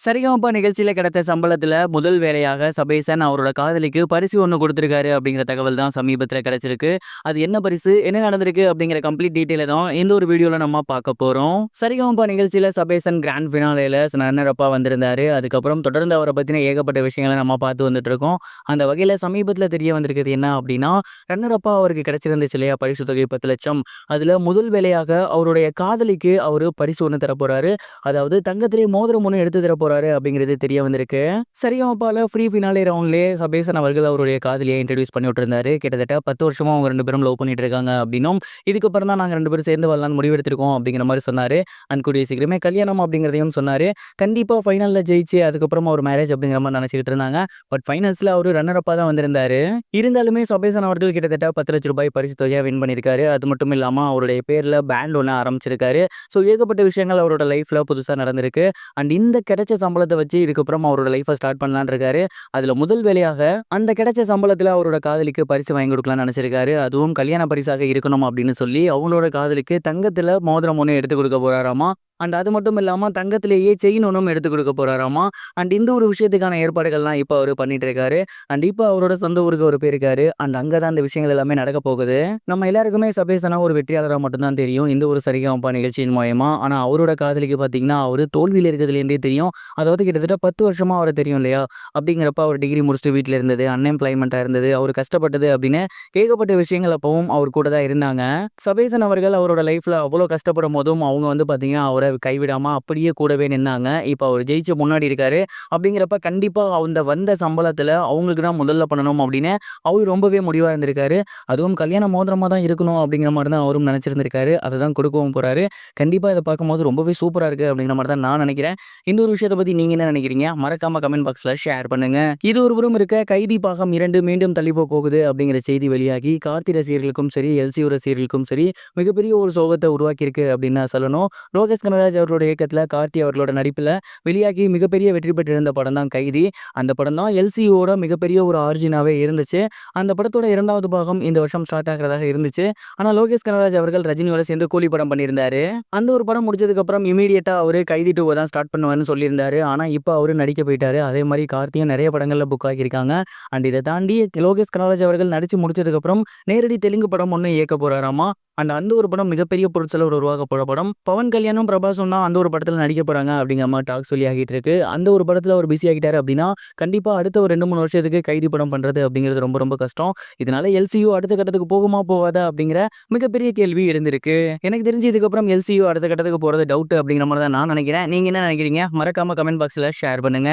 சரிகமப நிகழ்ச்சியில கிடைத்த சம்பளத்துல முதல் வேலையாக சபேசன் அவரோட காதலிக்கு பரிசு ஒண்ணு குடுத்திருக்காரு அப்படிங்கிற தகவல் தான் சமீபத்துல கிடைச்சிருக்கு. அது என்ன பரிசு? என்ன நடந்திருக்கு? அப்படிங்கிற கம்ப்ளீட் டீட்டெயில தான் இந்த ஒரு வீடியோல நம்ம பார்க்க போறோம். சரிகமப நிகழ்ச்சியில சபேசன் கிராண்ட் ஃபினாலேல ரன்னர் அப்பா வந்திருந்தாரு. அதுக்கப்புறம் தொடர்ந்து அவர பத்தின ஏகப்பட்ட விஷயங்கள நம்ம பார்த்து வந்துட்டு இருக்கோம். அந்த வகையில சமீபத்துல தெரிய வந்திருக்கிறது என்ன அப்படின்னா, ரன்னர் அப்பா அவருக்கு கிடைச்சிருந்துச்சு இல்லையா பரிசு தொகை 10,00,000. அதுல முதல் வேலையாக அவருடைய காதலிக்கு அவரு பரிசு ஒண்ணு தரப்போறாரு. அதாவது தங்கத்திலே மோதிரம் ஒண்ணு எடுத்து தரப்போறாரு அப்படிங்கிறது தெரிய வந்திருக்கு. சரிகமபால ஃப்ரீ ஃபினாலே ரவுண்ட்லயே சபேசன் அவர்கள் அவருடைய காதலியை இன்ட்ரோடியூஸ் பண்ணி விட்டுருந்தாரு. கிட்டத்தட்ட 10 வருஷமா அவங்க 2 பேரும் லவ் பண்ணிட்டு இருக்காங்க அப்படின்னும், இதுக்கப்புறம் தான் நாங்க 2 பேரும் சேர்ந்து வாழலாம்னு முடிவெடுத்திருக்கோம் அப்படிங்கிற மாரி சொன்னாரு. அண்ட் கூடிய சீக்கிரமே கல்யாணம் அப்படிங்கிறதையும் சொன்னாரு. கண்டிப்பா ஃபைனல்ல ஜெயிச்சு அதுக்கப்புறமா ஒரு மேரேஜ் அப்படிங்கிற மாரி நினைச்சுக்கிட்டு இருந்தாங்க. பட் ஃபைனல்ஸ்ல அவரு ரன்னர் அப்பா தான் வந்திருந்தாரு. இருந்தாலுமே சபேசன் அவர்கள் கிட்டத்தட்ட ₹10,00,000 பரிசு தொகையா வின் பண்ணியிருக்காரு. அது மட்டும் இல்லாம அவருடைய பேர்ல பேண்ட் ஒண்ணு ஆரம்பிச்சிருக்காரு. ஸோ ஏகப்பட்ட விஷயங்கள் அவரோட லைஃப்ல புதுசா நடந்திருக்கு. அண்ட் இந்த கிடைச்ச சம்பளத்த வச்சு இதுக்கப்புறம் அவரோட லைஃப்ப ஸ்டார்ட் பண்ணலான்னு இருக்காரு. அதுல முதல் வேலையாக அந்த கிடைச்ச சம்பளத்துல அவரோட காதலிக்கு பரிசு வாங்கி கொடுக்கலாம்னு நினைச்சிருக்காரு. அதுவும் கல்யாண பரிசாக இருக்கணும் அப்படின்னு சொல்லி அவங்களோட காதலிக்கு தங்கத்துல மோதிரம் ஒண்ணு எடுத்து கொடுக்க போறாராமா. அண்ட் அது மட்டும் இல்லாம தங்கத்திலேயே செயின் ஒண்ணும் எடுத்து கொடுக்க போறாராமா. அண்ட் இந்த ஒரு விஷயத்துக்கான ஏற்பாடுகள்லாம் இப்ப அவரு பண்ணிட்டு இருக்காரு. அண்ட் இப்ப அவரோட சொந்த ஊருக்கு அவரு போயிருக்காரு. அண்ட் அங்க தான் இந்த விஷயங்கள் எல்லாமே நடக்க போகுது. நம்ம எல்லாருக்குமே சபேசனா ஒரு வெற்றியாளரா மட்டும் தான் தெரியும் இந்த ஒரு சரிகமப நிகழ்ச்சியின் மூலியமா. ஆனா அவரோட காதலிக்கு பார்த்தீங்கன்னா, அவரு தோல்வியில இருக்கிறதுலேருந்தே தெரியும். அதாவது கிட்டத்தட்ட 10 வருஷமா அவர தெரியும் இல்லையா? அப்படிங்கிறப்ப அவர் டிகிரி முடிச்சுட்டு வீட்ல இருந்தது, அன்எம்ப்ளாய்மெண்ட்டா இருந்தது, அவரு கஷ்டப்பட்டது அப்படின்னு ஏகப்பட்ட விஷயங்கள் அப்பவும் அவர் கூட தான் இருந்தாங்க. சபேசன் அவர்கள் அவரோட லைஃப்ல அவ்வளோ கஷ்டப்படும்போதும் அவங்க வந்து பார்த்தீங்கன்னா, அவர கைவிடாம அப்படியே கூடவே நின்னாங்க. இப்ப அவரு ஜெயிச்சு முன்னாடி இருக்காரு. அப்படிங்கிறப்ப கண்டிப்பா அந்த வந்த சம்பளத்துல அவங்களுக்கு தான் முதல்ல பண்ணணும் அப்படின்னு அவரு ரொம்பவே முடிவா இருந்திருக்காரு. அதுவும் கல்யாண மோதிரமா தான் இருக்கணும் அப்படிங்கிற மாரி தான் அவரும் நினைச்சிருந்திருக்காரு. அததான் கொடுக்கவும் போறாரு. கண்டிப்பா இத பார்க்கும்போது ரொம்பவே சூப்பரா இருக்கு அப்படிங்கிற மாரி தான் நான் நினைக்கிறேன். இந்த ஒரு விஷயத்த பத்தி நீங்க என்ன நினைக்கிறீங்க? மறக்காம கமெண்ட் பாக்ஸ்ல ஷேர் பண்ணுங்க. இது ஒரு புறம் இருக்க கைதி பாகம் 2 மீண்டும் தள்ளிப்போ போகுது அப்படிங்கிற செய்தி வெளியாகி கார்த்தி ரசிகர்களுக்கும் சரி, எல்சியூ ரசிகர்களுக்கும் சரி மிகப்பெரிய ஒரு சோகத்த உருவாக்கியிருக்கு அப்படின்னு தான் சொல்லணும். லோகேஷ் கனகராஜ் அவர்களோட இயக்கத்துல கார்த்தி அவர்களோட நடிப்புல வெளியாகி மிகப்பெரிய வெற்றி பெற்றிருந்த படம் தான் கைதி. அந்த படம் தான் எல்சியூவோட மிகப்பெரிய ஒரு ஆரிஜினாவே இருந்துச்சு. அந்த படத்தோட 2வது பாகம் இந்த வருஷம் ஸ்டார்ட் ஆகுறதாக இருந்துச்சு. ஆனா லோகேஷ் கனகராஜ் அவர்கள் ரஜினியோட சேர்ந்து கூலி படம் பண்ணியிருந்தாரு. அந்த ஒரு படம் முடிச்சதுக்கு அப்புறம் இமிடியேட்டா அவரு கைதி 2 தான் ஸ்டார்ட் பண்ணுவாருன்னு சொல்லியிருந்தாரு. ஆனா இப்ப அவரு நடிக்க போயிட்டாரு. அதே மாரி கார்த்தியும் நிறைய படங்கள்ல புக் ஆகியிருக்காங்க. அண்ட் இத தாண்டி லோகேஷ் கனகராஜ் அவர்கள் நடிச்சு முடிச்சதுக்கு அப்புறம் நேரடி தெலுங்கு படம் ஒண்ணு இயக்க போறாராமா. அண்ட் அந்த ஒரு படம் மிகப்பெரிய பொருட்செலவு உருவாக்க போற படம். பவன் கல்யாணும், பிரபாஸும் தான் அந்த ஒரு படத்துல நடிக்க போறாங்க அப்படிங்கிற மாரி டாக்ஸ் வெளியாகிட்டு இருக்கு. அந்த ஒரு படத்துல அவர் பிஸி ஆகிட்டாரு அப்படின்னா, கண்டிப்பா அடுத்த ஒரு 2, 3 வருஷத்துக்கு கைதி படம் பண்றது அப்படிங்கிறது ரொம்ப ரொம்ப கஷ்டம். இதனால எல்சியூ அடுத்த கட்டத்துக்கு போகுமா போகாதா அப்படிங்கிற மிகப்பெரிய கேள்வி எழுந்திருக்கு. எனக்கு தெரிஞ்சு இதுக்கப்புறம் எல்சியூ அடுத்த கட்டத்துக்கு போறது டவுட் அப்படிங்கிற மாரி தான் நான் நினைக்கிறேன். நீங்க என்ன நினைக்கிறீங்க? மறக்காம கமெண்ட் பாக்ஸ்ல ஷேர் பண்ணுங்க.